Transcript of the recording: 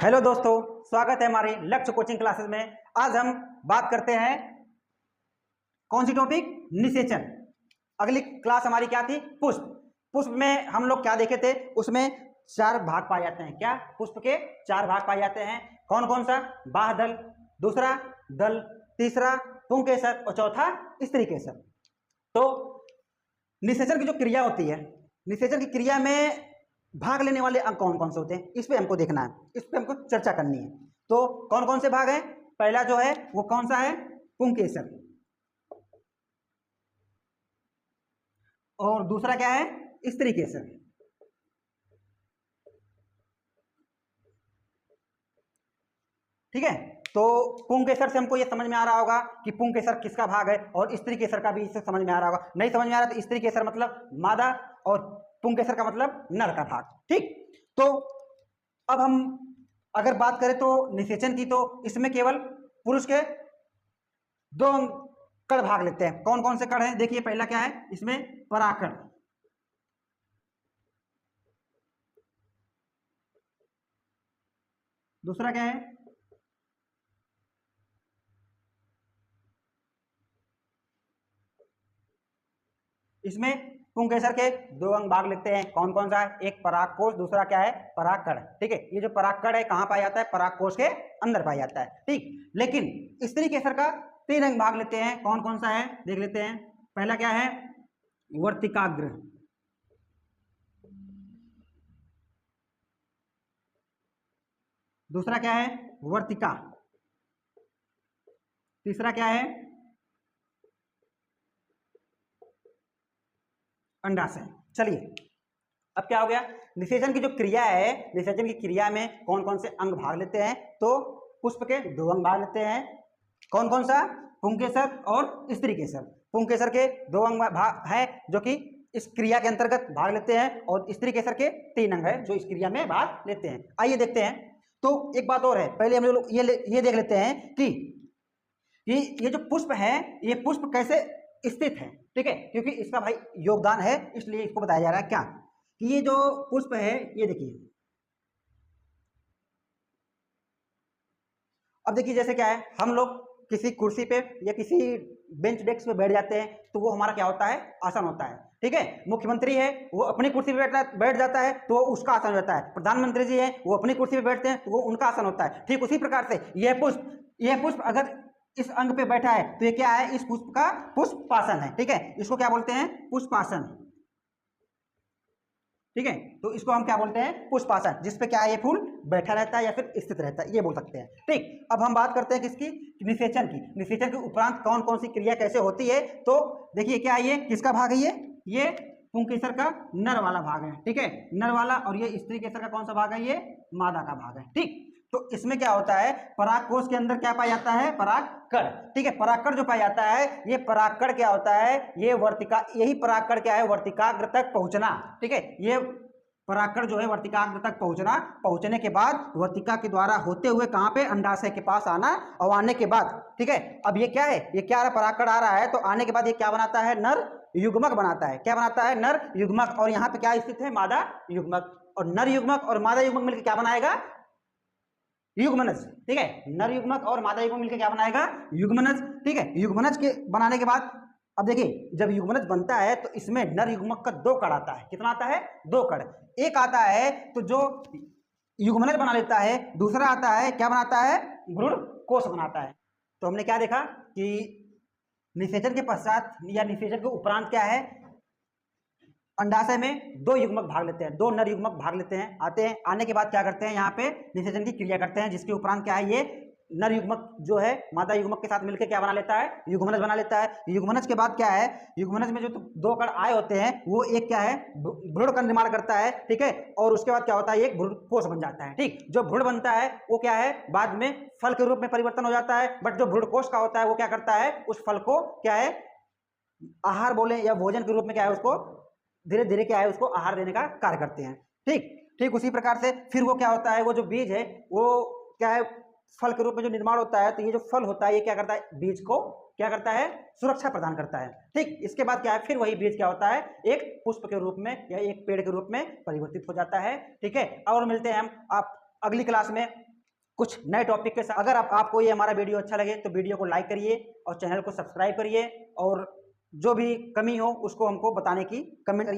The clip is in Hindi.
हेलो दोस्तों, स्वागत है हमारी लक्ष्य कोचिंग क्लासेस में। आज हम बात करते हैं कौन सी टॉपिक? निषेचन। अगली क्लास हमारी क्या थी? पुष्प। पुष्प में हम लोग क्या देखे थे? उसमें चार भाग पाए जाते हैं। क्या? पुष्प के चार भाग पाए जाते हैं। कौन कौन सा? बाह्यदल, दूसरा दल, तीसरा पुंकेसर और चौथा स्त्रीकेसर। तो निषेचन की जो क्रिया होती है, निषेचन की क्रिया में भाग लेने वाले अंग कौन कौन से होते हैं, इस पे हमको देखना है, इस पे हमको चर्चा करनी है। तो कौन कौन से भाग हैं? पहला जो है वो कौन सा है? पुंकेसर। और दूसरा क्या है? स्त्रीकेसर। ठीक है, तो पुंकेसर से हमको ये समझ में आ रहा होगा कि पुंकेसर किसका भाग है, और स्त्रीकेसर का भी इससे समझ में आ रहा होगा। नहीं समझ में आ रहा तो स्त्रीकेसर मतलब मादा और पुंकेसर का मतलब नर का भाग। ठीक, तो अब हम अगर बात करें तो निषेचन की, तो इसमें केवल पुरुष के दो कण भाग लेते हैं। कौन कौन से कण हैं? देखिए, पहला क्या है इसमें? परागकण। दूसरा क्या है? इसमें पुंकेसर के दो अंग भाग लेते हैं। कौन कौन सा है? एक परागकोश, दूसरा क्या है? परागकण। ठीक है, ये जो परागकण है कहाँ पाया जाता है? परागकोश के अंदर पाया जाता है। ठीक, लेकिन स्त्रीकेसर का तीन अंग भाग लेते हैं। कौन कौन सा है? देख लेते हैं। पहला क्या है? वर्तिकाग्र। दूसरा क्या है? वर्तिका। तीसरा क्या है? अंडाशय। चलिए, अब क्या हो गया? निषेचन की जो क्रिया है, निषेचन की क्रिया में कौन कौन से अंग भाग लेते हैं? तो पुष्प के दो अंग भाग लेते हैं। कौन कौन सा? पुंकेसर और स्त्रीकेसर। पुंकेसर के दो अंग भाग है जो कि इस क्रिया के अंतर्गत भाग लेते हैं, और स्त्रीकेसर के तीन अंग है जो इस क्रिया में भाग लेते हैं। आइए देखते हैं। तो एक बात और है, पहले हम लोग ये देख लेते हैं कि ये जो पुष्प है, ये पुष्प कैसे स्थित है। ठीक है, क्योंकि इसका भाई योगदान है, इसलिए इसको बताया जा रहा है क्या कि ये जो पुष्प है, ये देखिए। अब देखिए, जैसे क्या है, हम लोग किसी कुर्सी पे या किसी बेंच डेस्क पे बैठ जाते हैं तो वो हमारा क्या होता है? आसन होता है। ठीक है, मुख्यमंत्री है वो अपनी कुर्सी पे बैठ जाता है तो उसका आसन होता है। प्रधानमंत्री जी है वो अपनी कुर्सी पे बैठते हैं तो वो उनका आसन होता है। ठीक उसी प्रकार से यह पुष्प अगर इस अंग पे बैठा है तो ये क्या है? इस पुष्प का पुष्पासन है। ठीक है, इसको क्या बोलते हैं? पुष्पासन। ठीक है, तो इसको हम क्या बोलते हैं? पुष्पासन, जिसपे क्या है? ये फूल बैठा रहता है या फिर स्थित रहता है, ये बोल सकते हैं। ठीक, अब हम बात करते हैं किसकी? निषेचन की। निषेचन के उपरांत कौन कौन सी क्रिया कैसे होती है? तो देखिए, क्या है? ये किसका भाग है? ये पुंकेसर का नर वाला भाग है। ठीक है, नर वाला। और ये स्त्रीकेसर का कौन सा भाग है? ये मादा का भाग है। ठीक, तो इसमें क्या होता है? परागकोश के अंदर क्या पाया जाता है? परागकण। ठीक है, परागकण जो पाया जाता है, ये परागकण क्या होता है? ये वर्तिका, यही परागकण क्या है? वर्तिकाग्र तक पहुंचना। ठीक है, ये परागकण जो है वर्तिकाग्र तक पहुंचने के बाद वर्तिका के द्वारा होते हुए कहां पे? अंडाशय के पास आना। और आने के बाद, ठीक है, अब ये क्या है? ये क्या परागकण आ रहा है, तो आने के बाद ये क्या बनाता है? नर युग्मक बनाता है। क्या बनाता है? नर युग्मक। और यहाँ पे क्या स्थित है? मादा युग्मक। और नर युग्मक और मादा युग्मक मिलकर क्या बनाएगा? युग्मनज। ठीक है, नर युग्मक और मादा युग्मक मिलकर क्या बनाएगा? युग्मनज। ठीक है, युग्मनज के बनाने के बाद अब देखिए, जब युग्मनज बनता है तो इसमें नर युग्मक का दो कण आता है। कितना आता है? दो कण। एक आता है तो जो युग्मनज बना लेता है, दूसरा आता है क्या बनाता है? भ्रूण कोश बनाता है। तो हमने क्या देखा कि निषेचन के पश्चात या निषेचन के उपरांत क्या है? अंडाशय में दो युग्मक भाग लेते हैं, दो नर युग्मक भाग लेते हैं, आते हैं। आने के बाद क्या करते हैं? यहाँ पे निषेचन की क्रिया करते हैं, जिसके उपरांत क्या है? ये नर युग्मक जो है मादा युग्मक के साथ मिलकर क्या बना लेता है? युग्मनज बना लेता है। युग्मनज के बाद क्या है? युग्मनज में जो दो कण आए होते हैं, वो एक क्या है? भ्रूण का निर्माण करता है। ठीक है, और उसके बाद क्या होता है? एक भ्रूण कोश बन जाता है। ठीक, जो भ्रूण बनता है वो क्या है? बाद में फल के रूप में परिवर्तन हो जाता है। बट जो भ्रूण कोश का होता है वो क्या करता है? उस फल को क्या है? आहार बोले या भोजन के रूप में क्या है? उसको धीरे धीरे क्या है? उसको आहार देने का कार्य करते हैं। ठीक, ठीक उसी प्रकार से फिर वो क्या होता है? वो जो बीज है वो क्या है? फल के रूप में जो निर्माण होता है, तो ये जो फल होता है ये क्या करता है? बीज को क्या करता है? सुरक्षा प्रदान करता है। ठीक, इसके बाद क्या है? फिर वही बीज क्या होता है? एक पुष्प के रूप में या एक पेड़ के रूप में परिवर्तित हो जाता है। ठीक है, और मिलते हैं हम आप अगली क्लास में कुछ नए टॉपिक के साथ। अगर आपको ये हमारा वीडियो अच्छा लगे तो वीडियो को लाइक करिए और चैनल को सब्सक्राइब करिए, और जो भी कमी हो उसको हमको बताने की कमेंट करिए।